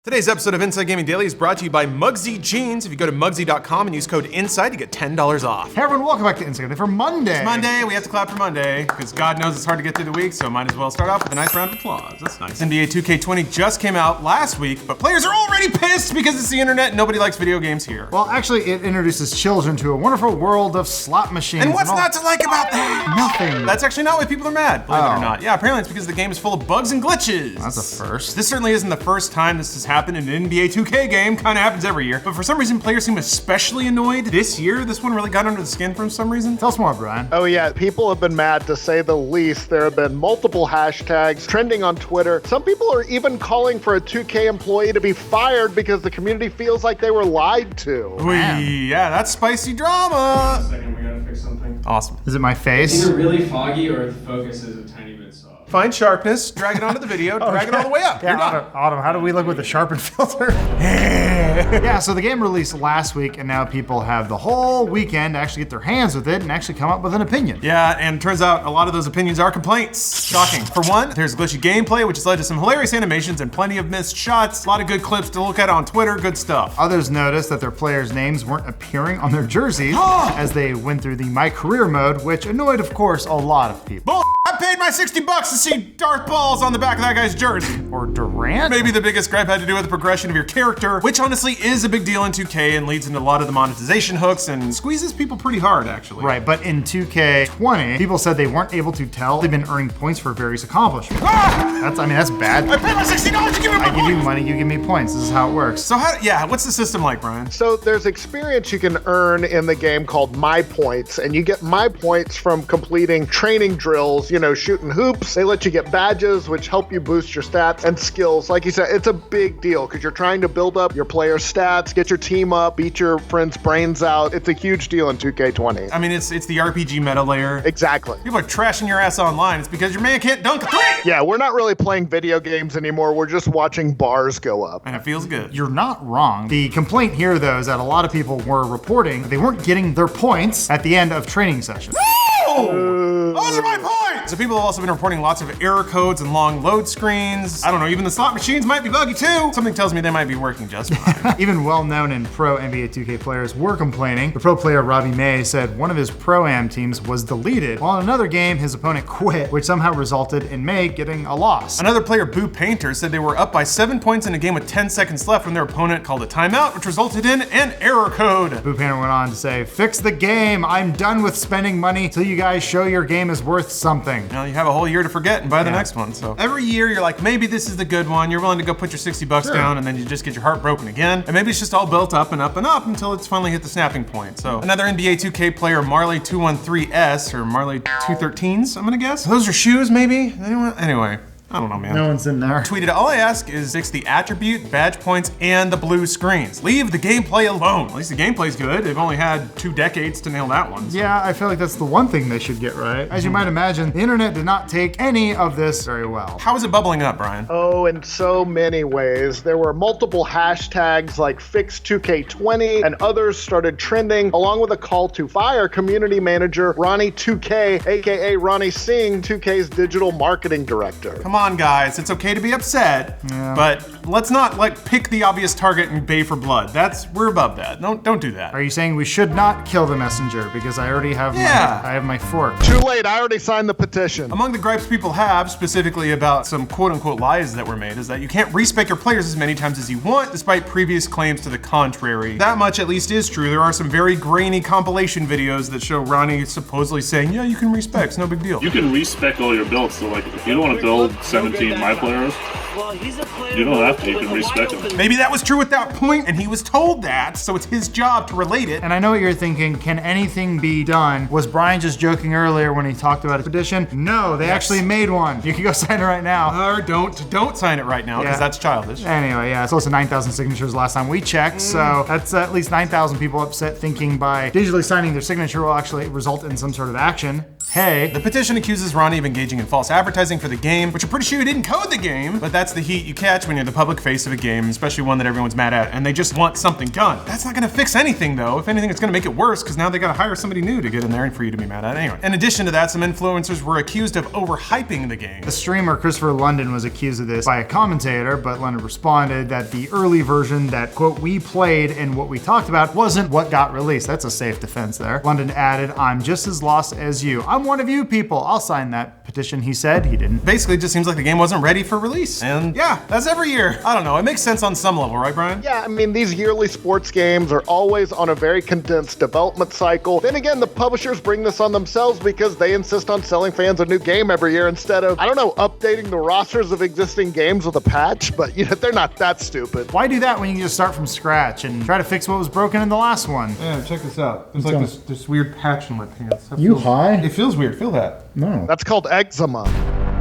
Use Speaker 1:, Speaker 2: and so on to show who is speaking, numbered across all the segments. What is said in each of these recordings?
Speaker 1: Today's episode of Inside Gaming Daily is brought to you by Mugsy Jeans. If you go to Mugsy.com and use code INSIDE, you get $10 off.
Speaker 2: Hey everyone, welcome back to Inside Gaming for Monday.
Speaker 1: It's Monday, we have to clap for Monday, because God knows it's hard to get through the week, so might as well start off with a nice round of applause. That's nice. NBA 2K20 just came out last week, but players are already pissed because it's the internet and nobody likes video games here.
Speaker 2: Well, actually, it introduces children to a wonderful world of slot machines.
Speaker 1: And what's not to like about that?
Speaker 2: Nothing.
Speaker 1: That's actually not why people are mad, believe it or not. Yeah, apparently it's because the game is full of bugs and glitches.
Speaker 2: That's a first.
Speaker 1: This certainly isn't the first time this has happened in an NBA 2K game, kind of happens every year. But for some reason, players seem especially annoyed this year. This one really got under the skin for some reason.
Speaker 2: Tell us more, Brian.
Speaker 3: Oh yeah, people have been mad to say the least. There have been multiple hashtags trending on Twitter. Some people are even calling for a 2K employee to be fired because the community feels like they were lied to.
Speaker 1: Yeah, that's spicy drama.
Speaker 4: Second, we gotta fix something.
Speaker 1: Awesome.
Speaker 2: Is it my face?
Speaker 4: Either really foggy or the focus is a tiny bit soft.
Speaker 1: Find sharpness, drag it onto the video, drag it all the way up.
Speaker 2: Yeah,
Speaker 1: You're done.
Speaker 2: Autumn, how do we look with the sharpen filter? Yeah, so the game released last week, and now people have the whole weekend to actually get their hands with it and actually come up with an opinion.
Speaker 1: Yeah, and it turns out a lot of those opinions are complaints. Shocking. For one, there's glitchy gameplay, which has led to some hilarious animations and plenty of missed shots. A lot of good clips to look at on Twitter, good stuff.
Speaker 2: Others noticed that their players' names weren't appearing on their jerseys as they went through the My Career mode, which annoyed, of course, a lot of people.
Speaker 1: Bull! I paid my $60 to see Darth Balls on the back of that guy's jersey.
Speaker 2: Or Durant?
Speaker 1: Maybe the biggest gripe had to do with the progression of your character, which honestly is a big deal in 2K and leads into a lot of the monetization hooks and squeezes people pretty hard, actually.
Speaker 2: Right, but in 2K20, people said they weren't able to tell they've been earning points for various accomplishments. That's bad.
Speaker 1: I paid my $60 to give me my
Speaker 2: I give you
Speaker 1: points.
Speaker 2: money, you give me points. This is how it works.
Speaker 1: So what's the system like, Brian?
Speaker 3: So there's experience you can earn in the game called My Points, and you get My Points from completing training drills, shooting hoops. They let you get badges, which help you boost your stats and skills. Like you said, it's a big deal because you're trying to build up your player stats, get your team up, beat your friends' brains out. It's a huge deal in 2K20.
Speaker 1: I mean, it's the RPG meta layer.
Speaker 3: Exactly.
Speaker 1: People are trashing your ass online. It's because your man can't dunk a three.
Speaker 3: Yeah, we're not really playing video games anymore. We're just watching bars go up.
Speaker 1: And it feels good.
Speaker 2: You're not wrong. The complaint here, though, is that a lot of people were reporting they weren't getting their points at the end of training sessions.
Speaker 1: Those are my points! So people have also been reporting lots of error codes and long load screens. I don't know, even the slot machines might be buggy too. Something tells me they might be working just fine.
Speaker 2: Even well-known and pro NBA 2K players were complaining. The pro player Robbie May said one of his Pro-Am teams was deleted, while in another game his opponent quit, which somehow resulted in May getting a loss.
Speaker 1: Another player, Boo Painter, said they were up by 7 points in a game with 10 seconds left when their opponent called a timeout, which resulted in an error code.
Speaker 2: Boo Painter went on to say, "Fix the game. I'm done with spending money till you guys show your game is worth something."
Speaker 1: Now you have a whole year to forget and buy the next one. So every year you're like, maybe this is the good one. You're willing to go put your $60 down, and then you just get your heart broken again. And maybe it's just all built up and up and up until it's finally hit the snapping point. So another NBA 2K player, Marley213S or Marley213s, I'm gonna guess. Those are shoes, maybe? Anyone? Anyway. I don't know, man.
Speaker 2: No one's in there.
Speaker 1: Tweeted, all I ask is fix the attribute, badge points, and the blue screens. Leave the gameplay alone. At least the gameplay's good. They've only had 2 decades to nail that one. So.
Speaker 2: Yeah, I feel like that's the one thing they should get right. As you might imagine, the internet did not take any of this very well.
Speaker 1: How is it bubbling up, Brian?
Speaker 3: Oh, in so many ways. There were multiple hashtags like Fix 2K20 and others started trending, along with a call to fire community manager Ronnie 2K, aka Ronnie Singh, 2K's digital marketing director.
Speaker 1: Come on, guys, it's okay to be upset, but let's not pick the obvious target and bay for blood. We're above that. Don't do that.
Speaker 2: Are you saying we should not kill the messenger because I already have my fork?
Speaker 3: Too late, I already signed the petition.
Speaker 1: Among the gripes people have, specifically about some quote-unquote lies that were made, is that you can't respec your players as many times as you want, despite previous claims to the contrary. That much at least is true. There are some very grainy compilation videos that show Ronnie supposedly saying, yeah, you can respec, it's no big deal.
Speaker 5: You can respec all your builds, so if you don't want to build 17 my players, you don't have to, you can respec them.
Speaker 1: Maybe that was true at that point, and he was told that, so it's his job to relate it.
Speaker 2: And I know what you're thinking, can anything be done? Was Brian just joking earlier when he talked about a petition? No, they actually made one. You can go sign it right now.
Speaker 1: Or don't sign it right now, because that's childish.
Speaker 2: Anyway, yeah, it's also 9,000 signatures last time we checked, so that's at least 9,000 people upset thinking by digitally signing their signature will actually result in some sort of action. Hey.
Speaker 1: The petition accuses Ronnie of engaging in false advertising for the game, which I'm pretty sure he didn't code the game, but that's the heat you catch when you're the public face of a game, especially one that everyone's mad at, and they just want something done. That's not gonna fix anything though. If anything, it's gonna make it worse, because now they gotta hire somebody new to get in there and for you to be mad at anyway. In addition to that, some influencers were accused of overhyping the game.
Speaker 2: The streamer Christopher London was accused of this by a commentator, but London responded that the early version that, quote, we played and what we talked about wasn't what got released. That's a safe defense there. London added, I'm just as lost as you. I'm one of you people. I'll sign that petition, he said. He didn't.
Speaker 1: Basically, it just seems like the game wasn't ready for release. And yeah, that's every year. I don't know, it makes sense on some level, right, Brian?
Speaker 3: Yeah, I mean, these yearly sports games are always on a very condensed development cycle. Then again, the publishers bring this on themselves because they insist on selling fans a new game every year instead of, I don't know, updating the rosters of existing games with a patch, but you know, they're not that stupid.
Speaker 2: Why do that when you can just start from scratch and try to fix what was broken in the last one?
Speaker 1: Yeah, check this out. There's like this weird patch in my pants.
Speaker 2: You high?
Speaker 1: It feels weird, feel that.
Speaker 2: No.
Speaker 3: That's called eczema.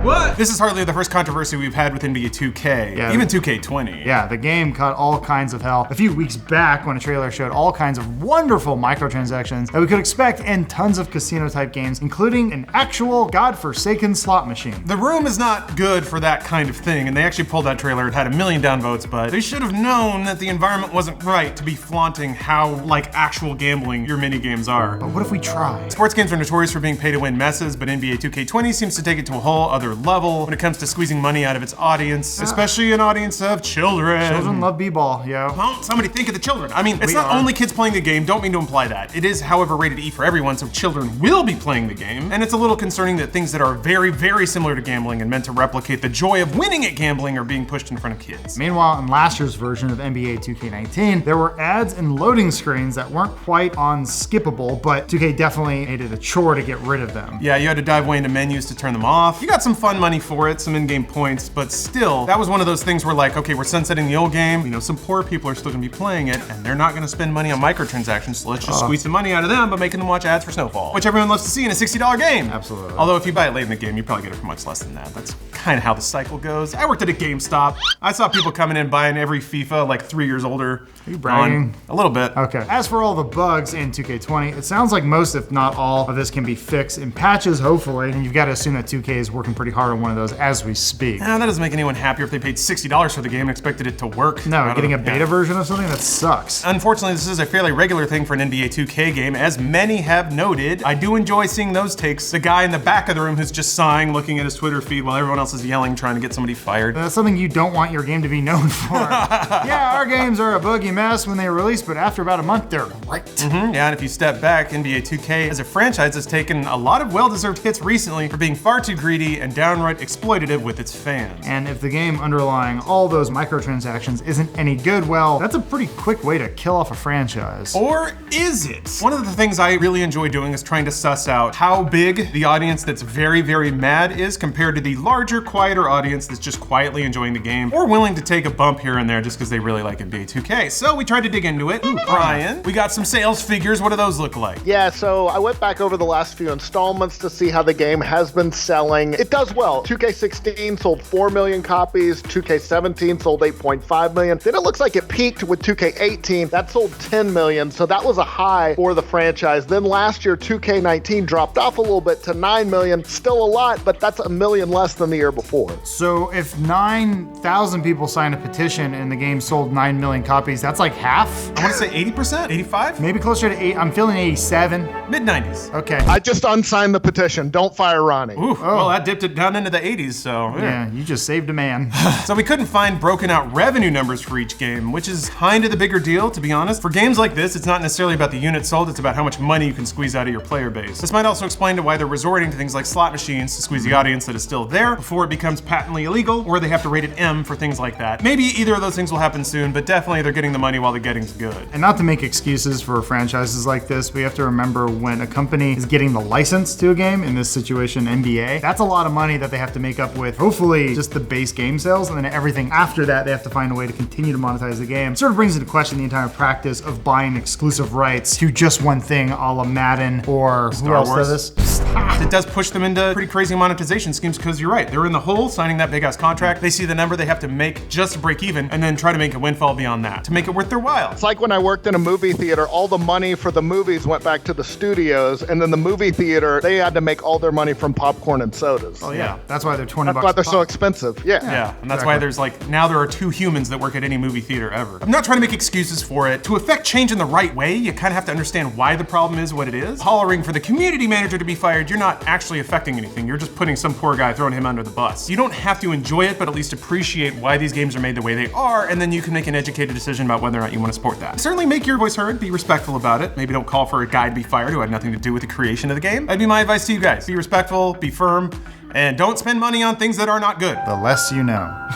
Speaker 1: What? This is hardly the first controversy we've had with NBA 2K,
Speaker 2: Yeah.
Speaker 1: even 2K20.
Speaker 2: Yeah, the game caught all kinds of hell a few weeks back when a trailer showed all kinds of wonderful microtransactions that we could expect in tons of casino-type games, including an actual godforsaken slot machine.
Speaker 1: The room is not good for that kind of thing, and they actually pulled that trailer. It had 1 million downvotes, but they should have known that the environment wasn't right to be flaunting how, like, actual gambling your mini games are.
Speaker 2: But what if we try?
Speaker 1: Sports games are notorious for being pay-to-win messes, but NBA 2K20 seems to take it to a whole other level when it comes to squeezing money out of its audience, especially an audience of children.
Speaker 2: Children love b-ball, yo.
Speaker 1: Well, somebody think of the children. I mean, it's
Speaker 2: We
Speaker 1: not
Speaker 2: are.
Speaker 1: only kids playing the game, don't mean to imply that. It is, however, rated E for everyone, so children will be playing the game. And it's a little concerning that things that are very, very similar to gambling and meant to replicate the joy of winning at gambling are being pushed in front of kids.
Speaker 2: Meanwhile, in last year's version of NBA 2K19, there were ads and loading screens that weren't quite unskippable, but 2K definitely made it a chore to get rid of them.
Speaker 1: Yeah, you had to dive way into menus to turn them off. You got some fun money for it, some in-game points, but still, that was one of those things where like, okay, we're sunsetting the old game, you know, some poor people are still gonna be playing it, and they're not gonna spend money on microtransactions, so let's just squeeze some money out of them by making them watch ads for Snowfall, which everyone loves to see in a $60 game.
Speaker 2: Absolutely.
Speaker 1: Although if you buy it late in the game, you probably get it for much less than that. That's kind of how the cycle goes. I worked at a GameStop. I saw people coming in buying every FIFA like 3 years older.
Speaker 2: Are you bragging?
Speaker 1: A little bit.
Speaker 2: Okay. As for all the bugs in 2K20, it sounds like most, if not all, of this can be fixed in patches, hopefully, and you've got to assume that 2K is working pretty hard on one of those as we speak.
Speaker 1: That doesn't make anyone happier if they paid $60 for the game and expected it to work.
Speaker 2: No, getting a beta version of something, that sucks.
Speaker 1: Unfortunately, this is a fairly regular thing for an NBA 2K game, as many have noted. I do enjoy seeing those takes. The guy in the back of the room who's just sighing, looking at his Twitter feed while everyone else is yelling, trying to get somebody fired.
Speaker 2: That's something you don't want your game to be known for. Yeah, our games are a buggy mess when they release, but after about a month, they're great.
Speaker 1: Yeah, and if you step back, NBA 2K as a franchise has taken a lot of well-deserved hits recently for being far too greedy and downright exploitative with its fans.
Speaker 2: And if the game underlying all those microtransactions isn't any good, well, that's a pretty quick way to kill off a franchise.
Speaker 1: Or is it? One of the things I really enjoy doing is trying to suss out how big the audience that's very, very mad is compared to the larger, quieter audience that's just quietly enjoying the game or willing to take a bump here and there just because they really like NBA 2K. So we tried to dig into it. Brian, we got some sales figures. What do those look like?
Speaker 3: Yeah, so I went back over the last few installments to see how the game has been selling. It does well. 2K16 sold 4 million copies, 2K17 sold 8.5 million. Then it looks like it peaked with 2K18. That sold 10 million, so that was a high for the franchise. Then last year, 2K19 dropped off a little bit to 9 million. Still a lot, but that's 1 million less than the year before.
Speaker 2: So if 9,000 people signed a petition and the game sold 9 million copies, that's like half?
Speaker 1: I want to say 80%, 85?
Speaker 2: Maybe closer to 8. I'm feeling 87.
Speaker 1: Mid-90s.
Speaker 2: Okay.
Speaker 3: I just unsigned the petition. Don't fire Ronnie.
Speaker 1: Ooh, well, that dipped it down into the 80s, so
Speaker 2: Yeah, you just saved a man.
Speaker 1: So we couldn't find broken out revenue numbers for each game, which is kind of the bigger deal, to be honest. For games like this, it's not necessarily about the units sold, it's about how much money you can squeeze out of your player base. This might also explain to why they're resorting to things like slot machines to squeeze the audience that is still there before it becomes patently illegal, or they have to rate it M for things like that. Maybe either of those things will happen soon, but definitely they're getting the money while the getting's good.
Speaker 2: And not to make excuses for franchises like this, we have to remember when a company is getting the license to a game, in this situation NBA, that's a lot of money money that they have to make up with hopefully just the base game sales, and then everything after that they have to find a way to continue to monetize the game. Sort of brings into question the entire practice of buying exclusive rights to just one thing, a la Madden or
Speaker 1: Star
Speaker 2: who else
Speaker 1: Wars.
Speaker 2: does this?
Speaker 1: It does push them into pretty crazy monetization schemes because you're right. They're in the hole signing that big ass contract. They see the number they have to make just to break even and then try to make a windfall beyond that to make it worth their while.
Speaker 3: It's like when I worked in a movie theater, all the money for the movies went back to the studios, and then the movie theater, they had to make all their money from popcorn and sodas.
Speaker 1: Oh yeah.
Speaker 2: That's why they're 20
Speaker 3: That's
Speaker 2: bucks.
Speaker 3: why they're
Speaker 2: a
Speaker 3: so
Speaker 2: pop.
Speaker 3: expensive. Yeah.
Speaker 1: Yeah, and that's why there's like, now there are 2 humans that work at any movie theater ever. I'm not trying to make excuses for it. To effect change in the right way, you kind of have to understand why the problem is what it is. Hollering for the community manager to be fired, you're not actually affecting anything. You're just putting some poor guy, throwing him under the bus. You don't have to enjoy it, but at least appreciate why these games are made the way they are, and then you can make an educated decision about whether or not you want to support that. Certainly make your voice heard, be respectful about it. Maybe don't call for a guy to be fired who had nothing to do with the creation of the game. That'd be my advice to you guys. Be respectful, be firm, and don't spend money on things that are not good.
Speaker 2: The less you know.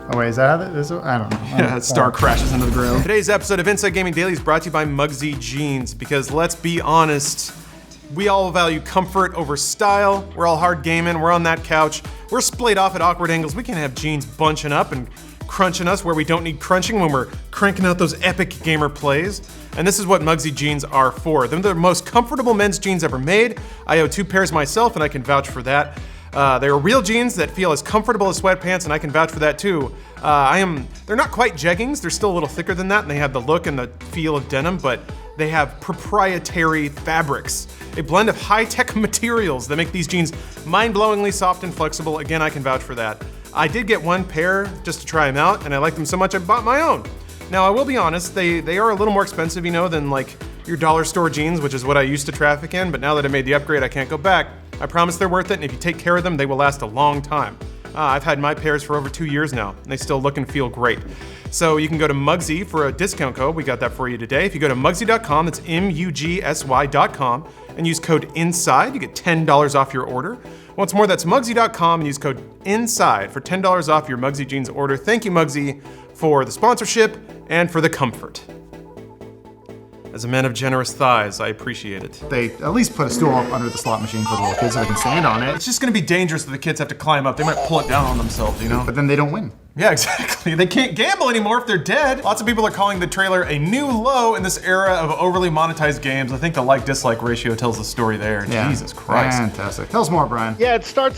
Speaker 2: Oh wait, is that how that is? I don't know.
Speaker 1: Yeah, star crashes into the ground. Today's episode of Inside Gaming Daily is brought to you by Muggsy Jeans, because let's be honest, we all value comfort over style. We're all hard gaming, we're on that couch, we're splayed off at awkward angles. We can't have jeans bunching up and crunching us where we don't need crunching when we're cranking out those epic gamer plays. And this is what Muggsy jeans are for. They're the most comfortable men's jeans ever made. I own 2 pairs myself and I can vouch for that. They're real jeans that feel as comfortable as sweatpants, and I can vouch for that too. They're not quite jeggings, they're still a little thicker than that, and they have the look and the feel of denim, but they have proprietary fabrics, a blend of high-tech materials that make these jeans mind-blowingly soft and flexible. Again, I can vouch for that. I did get 1 pair just to try them out, and I liked them so much I bought my own. Now, I will be honest, they are a little more expensive, you know, than like your dollar store jeans, which is what I used to traffic in, but now that I made the upgrade, I can't go back. I promise they're worth it, and if you take care of them, they will last a long time. I've had my pairs for over 2 years now, and they still look and feel great. So you can go to Muggsy for a discount code. We got that for you today. If you go to Muggsy.com, that's MUGSY.com, and use code INSIDE, you get $10 off your order. Once more, that's Muggsy.com, and use code INSIDE for $10 off your Muggsy jeans order. Thank you, Muggsy, for the sponsorship and for the comfort. As a man of generous thighs, I appreciate it.
Speaker 2: They at least put a stool up under the slot machine for the little kids so they can stand on it.
Speaker 1: It's just gonna be dangerous if the kids have to climb up. They might pull it down on themselves, you know?
Speaker 2: But then they don't win.
Speaker 1: Yeah, exactly. They can't gamble anymore if they're dead. Lots of people are calling the trailer a new low in this era of overly monetized games. I think the like-dislike ratio tells the story there.
Speaker 2: Yeah.
Speaker 1: Jesus Christ.
Speaker 2: Fantastic. Tell us more, Brian.
Speaker 3: Yeah, it starts